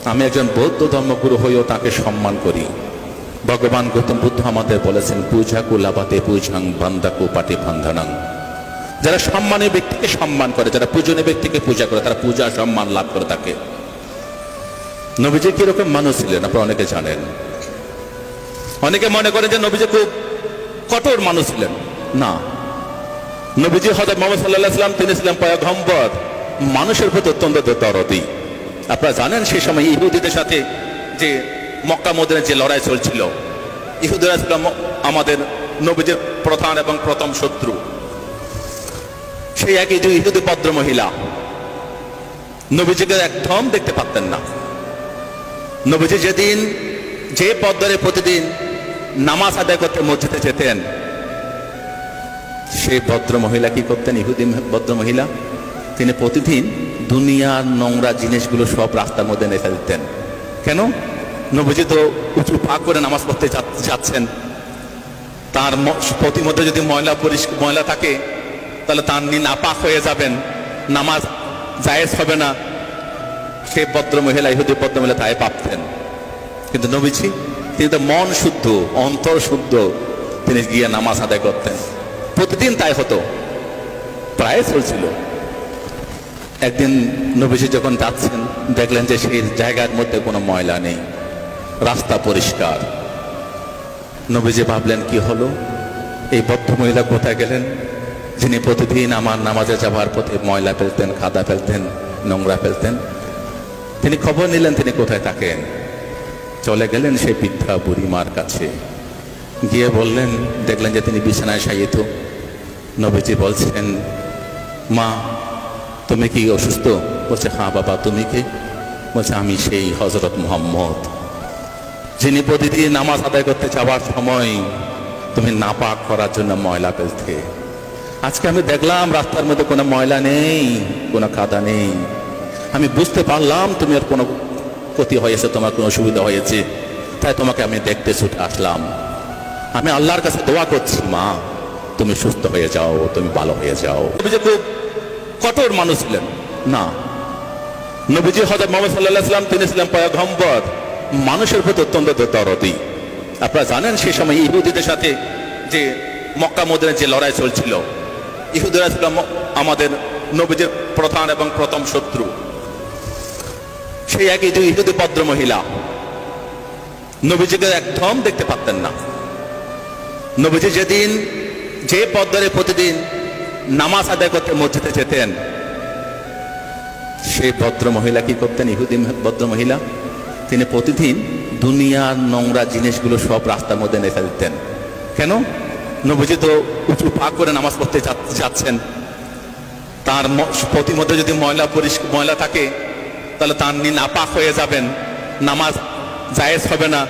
আমি একজন বৌদ্ধ ধর্মগুরু হয়েও তাকে সম্মান করি। ভগবান গৌতম বুদ্ধ আমাদের বলেছেন, পূজা কুলাবাতে পূজাং বান্দাকু পাটি বান্ধানাং। যারা সম্মানীয় ব্যক্তিকে সম্মান করে, যারা পূজনীয় ব্যক্তিকে পূজা করে, তারা পূজা সম্মান লাভ করে থাকে। নবীজি কিরকম মানুষ ছিলেন আপনারা অনেকে জানেন। অনেকে মনে করে যে নবীজি খুব কঠোর মানুষ ছিলেন। না, নবীজি হযরত মুহাম্মদ সাল্লাল্লাহু আলাইহি ওয়াসাল্লাম তিনি ছিলেন পয়গম্বর, মানুষের প্রতি অত্যন্ত দরদি। আপনারা জানেন সেই সময় ইহুদিদের সাথে যে মক্কা মদিনায় যে লড়াই চলছিল, ইহুদিরা ছিল আমাদের নবীজির প্রধান এবং প্রথম শত্রু। সেই একই দুই ইহুদি ভদ্র মহিলা নবীজিকে একদম দেখতে পারতেন না। নবীজি যেদিন যে পদ্মরে প্রতিদিন নামাজ আদায় করতে মসজিদে যেতেন, সেই ভদ্র মহিলা কি করতেন? ইহুদি ভদ্র মহিলা তিনি প্রতিদিন দুনিয়ার নোংরা জিনিসগুলো সব রাস্তার মধ্যে নেফে দিতেন। কেন? নবীজি তো উঁচু পা করে নামাজ পড়তে যাচ্ছেন, তার প্রতি মধ্যে যদি ময়লা থাকে তাহলে তার নাপাক হয়ে যাবেন, নামাজ জায়েজ হবে না। সে ভদ্র মহিলা, ইহুদি ভদ্র মহিলা তাই ভাবতেন। কিন্তু নবীজি তিনি তো মন শুদ্ধ, অন্তর শুদ্ধ, তিনি গিয়ে নামাজ আদায় করতেন। প্রতিদিন তাই হতো, প্রায় চলছিল। একদিন নবীজি যখন যাচ্ছেন, দেখলেন যে সেই জায়গার মধ্যে কোনো ময়লা নেই, রাস্তা পরিষ্কার। নবীজি ভাবলেন কি হলো, এই ভদ্র মহিলা কোথায় গেলেন, যিনি প্রতিদিন আমার নামাজে যাওয়ার পথে ময়লা ফেলতেন, কাদা ফেলতেন, নোংরা ফেলতেন। তিনি খবর নিলেন তিনি কোথায় থাকেন। চলে গেলেন সেই বৃদ্ধা বুড়িমার কাছে, গিয়ে বললেন, দেখলেন যে তিনি বিছানায় শায়িত। নবীজি বলছেন, মা তুমি কি অসুস্থ? বলছে, হ্যাঁ বাবা, তুমি কে? বলছে, আমি সেই হযরত মুহাম্মদ, যিনি প্রতিদিন নামাজ আদায় করতে যাওয়ার সময় তুমি নাপাক করার জন্য ময়লা ফেলতে। আজকে আমি দেখলাম রাস্তার মধ্যে কোনো ময়লা নেই, কোনো কাদা নেই। আমি বুঝতে পারলাম তুমি আর কোনো ক্ষতি হয়েছে, তোমার কোনো অসুবিধা হয়েছে, তাই তোমাকে আমি দেখতে ছুটে আসলাম। আমি আল্লাহর কাছে দোয়া করছি, মা তুমি সুস্থ হয়ে যাও, তুমি ভালো হয়ে যাও। নবীজি খুব কঠোর মানুষ ছিলেন না। নবীজি হযরত মুহাম্মদ সাল্লাল্লাহু আলাইহি ওয়াসাল্লাম তিনি ছিলেন পয়গম্বর, মানুষের প্রতি অত্যন্ত দরদি। আপনারা জানেন সেই সময় ইহুদিদের সাথে যে মক্কা মদিনায় যে লড়াই চলছিল, ইহুদিরা ছিল আমাদের নবীজির প্রধান এবং প্রথম শত্রু। সেই একই দুই ইহুদি ভদ্র মহিলা নবীজিকে একদম দেখতে পারতেন না। নবীজি যেদিন যে পদ্মরে প্রতিদিন নামাজ আদায় করতে মসজিদে যেতেন, সেই ভদ্র মহিলা কি করতেন? ইহুদি ভদ্র মহিলা তিনি প্রতিদিন দুনিয়ার নোংরা জিনিসগুলো সব রাস্তার মধ্যে নেফে দিতেন। কেন? নবীজি তো উঁচু পা করে নামাজ পড়তে যাচ্ছেন, তার প্রতি মধ্যে যদি ময়লা থাকে তাহলে তার নাপাক হয়ে যাবেন, নামাজ জায়েজ হবে না।